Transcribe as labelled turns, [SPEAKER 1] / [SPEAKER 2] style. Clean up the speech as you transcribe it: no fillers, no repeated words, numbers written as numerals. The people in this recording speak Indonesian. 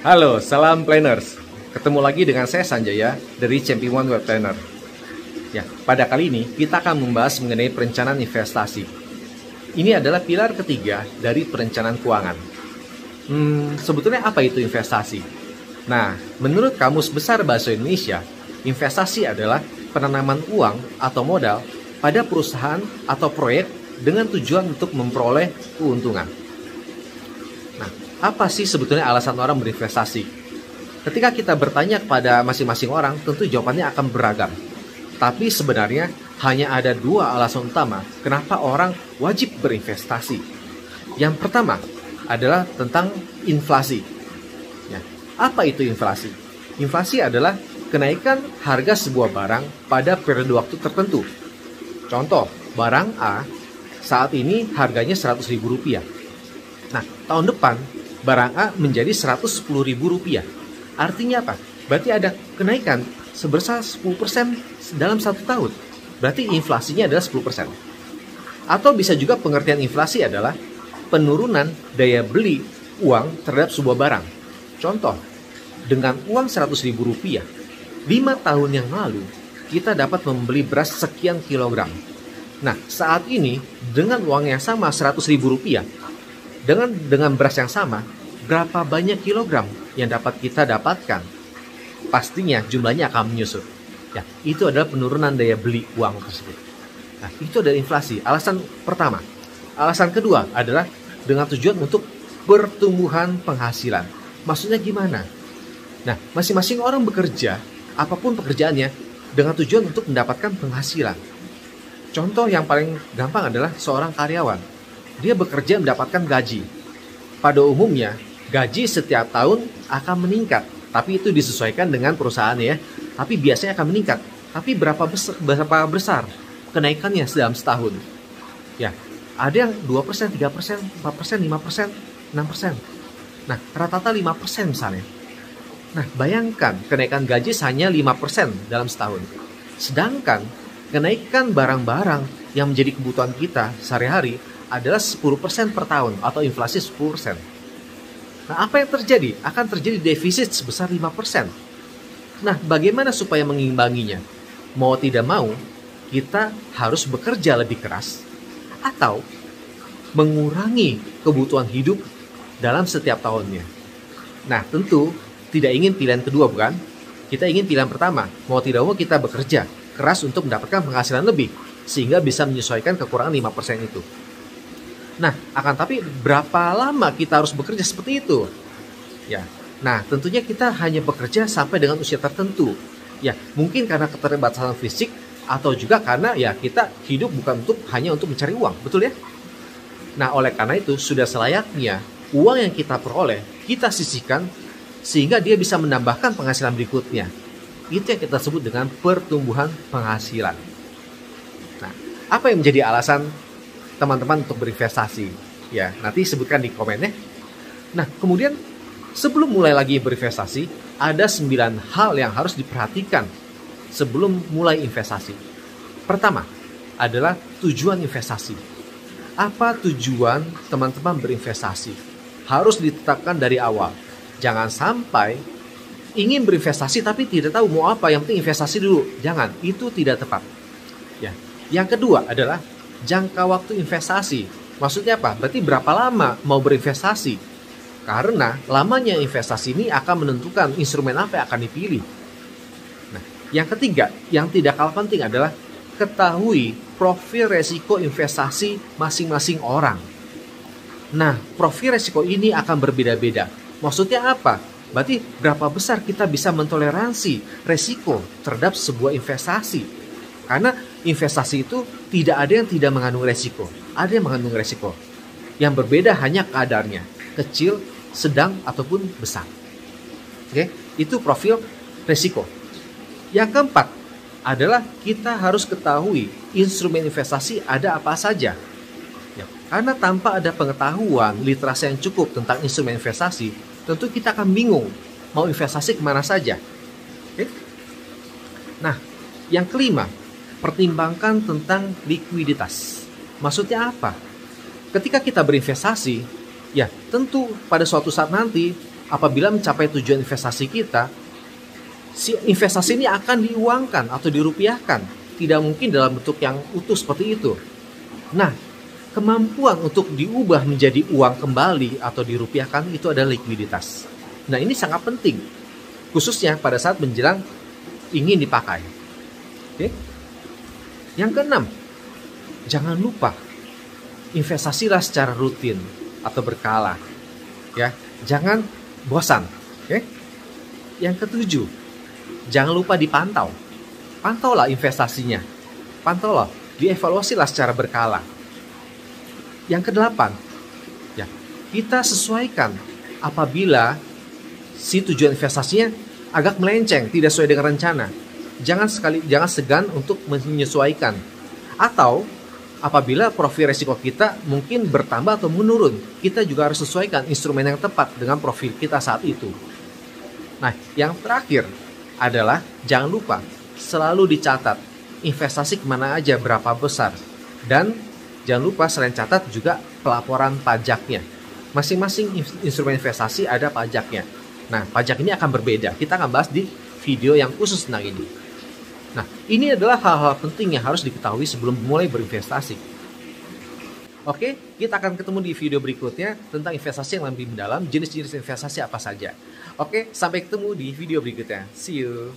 [SPEAKER 1] Halo, salam planners. Ketemu lagi dengan saya Sanjaya dari Champion Web Planner. Ya, pada kali ini kita akan membahas mengenai perencanaan investasi. Ini adalah pilar ketiga dari perencanaan keuangan. Sebetulnya apa itu investasi? Nah, menurut Kamus Besar Bahasa Indonesia, investasi adalah penanaman uang atau modal pada perusahaan atau proyek dengan tujuan untuk memperoleh keuntungan. Nah, apa sih sebetulnya alasan orang berinvestasi? Ketika kita bertanya kepada masing-masing orang, tentu jawabannya akan beragam. Tapi sebenarnya hanya ada dua alasan utama kenapa orang wajib berinvestasi. Yang pertama adalah tentang inflasi. Ya, apa itu inflasi? Inflasi adalah kenaikan harga sebuah barang pada periode waktu tertentu. Contoh, barang A saat ini harganya Rp100.000. Nah, tahun depan barang A menjadi Rp110.000. Artinya apa? Berarti ada kenaikan sebesar 10% dalam 1 tahun. Berarti inflasinya adalah 10%. Atau bisa juga pengertian inflasi adalah penurunan daya beli uang terhadap sebuah barang. Contoh, dengan uang Rp100.000, 5 tahun yang lalu kita dapat membeli beras sekian kilogram. Nah, saat ini dengan uang yang sama Rp100.000, dengan beras yang sama, berapa banyak kilogram yang dapat kita dapatkan? Pastinya jumlahnya akan menyusut. Ya, itu adalah penurunan daya beli uang tersebut. Nah, itu adalah inflasi. Alasan pertama. Alasan kedua adalah dengan tujuan untuk pertumbuhan penghasilan. Maksudnya gimana? Nah, masing-masing orang bekerja, apapun pekerjaannya, dengan tujuan untuk mendapatkan penghasilan. Contoh yang paling gampang adalah seorang karyawan. Dia bekerja mendapatkan gaji. Pada umumnya, gaji setiap tahun akan meningkat. Tapi itu disesuaikan dengan perusahaan ya. Tapi biasanya akan meningkat. Tapi berapa besar kenaikannya dalam setahun? Ya, ada yang 2%, 3%, 4%, 5%, 6%. Nah, rata-rata 5% misalnya. Nah, bayangkan kenaikan gaji hanya 5% dalam setahun. Sedangkan kenaikan barang-barang yang menjadi kebutuhan kita sehari-hari adalah 10% per tahun atau inflasi 10%. Nah, apa yang terjadi? Akan terjadi defisit sebesar 5%. Nah, bagaimana supaya mengimbanginya? Mau tidak mau, kita harus bekerja lebih keras atau mengurangi kebutuhan hidup dalam setiap tahunnya. Nah, tentu tidak ingin pilihan kedua, bukan? Kita ingin pilihan pertama. Mau tidak mau kita bekerja keras untuk mendapatkan penghasilan lebih sehingga bisa menyesuaikan kekurangan 5% itu. Nah, akan tapi berapa lama kita harus bekerja seperti itu? Ya, nah tentunya kita hanya bekerja sampai dengan usia tertentu. Ya, mungkin karena keterbatasan fisik atau juga karena ya kita hidup bukan hanya untuk mencari uang, betul ya? Nah, oleh karena itu sudah selayaknya uang yang kita peroleh kita sisihkan sehingga dia bisa menambahkan penghasilan berikutnya. Itu yang kita sebut dengan pertumbuhan penghasilan. Nah, apa yang menjadi alasan teman-teman untuk berinvestasi? Ya, nanti sebutkan di komen ya. Nah, kemudian sebelum mulai lagi berinvestasi, ada 9 hal yang harus diperhatikan sebelum mulai investasi. Pertama, adalah tujuan investasi. Apa tujuan teman-teman berinvestasi? Harus ditetapkan dari awal. Jangan sampai ingin berinvestasi tapi tidak tahu mau apa, yang penting investasi dulu. Jangan, itu tidak tepat. Ya. Yang kedua adalah jangka waktu investasi. Maksudnya apa? Berarti berapa lama mau berinvestasi? Karena lamanya investasi ini akan menentukan instrumen apa yang akan dipilih. Nah, yang ketiga, yang tidak kalah penting adalah ketahui profil resiko investasi masing-masing orang. Nah, profil resiko ini akan berbeda-beda. Maksudnya apa? Berarti berapa besar kita bisa mentoleransi resiko terhadap sebuah investasi. Karena investasi itu tidak ada yang tidak mengandung resiko. Ada yang mengandung resiko. Yang berbeda hanya kadarnya. Kecil, sedang, ataupun besar. Oke, itu profil resiko. Yang keempat adalah kita harus ketahui instrumen investasi ada apa saja. Ya, karena tanpa ada pengetahuan, literasi yang cukup tentang instrumen investasi, tentu kita akan bingung mau investasi kemana saja. Oke? Nah, yang kelima, pertimbangkan tentang likuiditas. Maksudnya apa? Ketika kita berinvestasi, ya tentu pada suatu saat nanti apabila mencapai tujuan investasi kita, si investasi ini akan diuangkan atau dirupiahkan. Tidak mungkin dalam bentuk yang utuh seperti itu. Nah, kemampuan untuk diubah menjadi uang kembali atau dirupiahkan itu adalah likuiditas. Nah, ini sangat penting, khususnya pada saat menjelang ingin dipakai. Oke? Yang keenam, jangan lupa investasilah secara rutin atau berkala. Ya, jangan bosan. Oke? Yang ketujuh, jangan lupa dipantau. Pantaulah investasinya. Pantaulah, dievaluasilah secara berkala. Yang kedelapan, ya, kita sesuaikan apabila si tujuan investasinya agak melenceng, tidak sesuai dengan rencana. Jangan segan untuk menyesuaikan. Atau apabila profil resiko kita mungkin bertambah atau menurun, kita juga harus sesuaikan instrumen yang tepat dengan profil kita saat itu. Nah, yang terakhir adalah jangan lupa selalu dicatat investasi kemana aja, berapa besar. Dan jangan lupa selain catat juga pelaporan pajaknya. Masing-masing instrumen investasi ada pajaknya. Nah, pajak ini akan berbeda. Kita akan bahas di video yang khusus tentang ini. Nah, ini adalah hal-hal penting yang harus diketahui sebelum mulai berinvestasi. Oke, kita akan ketemu di video berikutnya tentang investasi yang lebih mendalam, jenis-jenis investasi apa saja. Oke, sampai ketemu di video berikutnya. See you.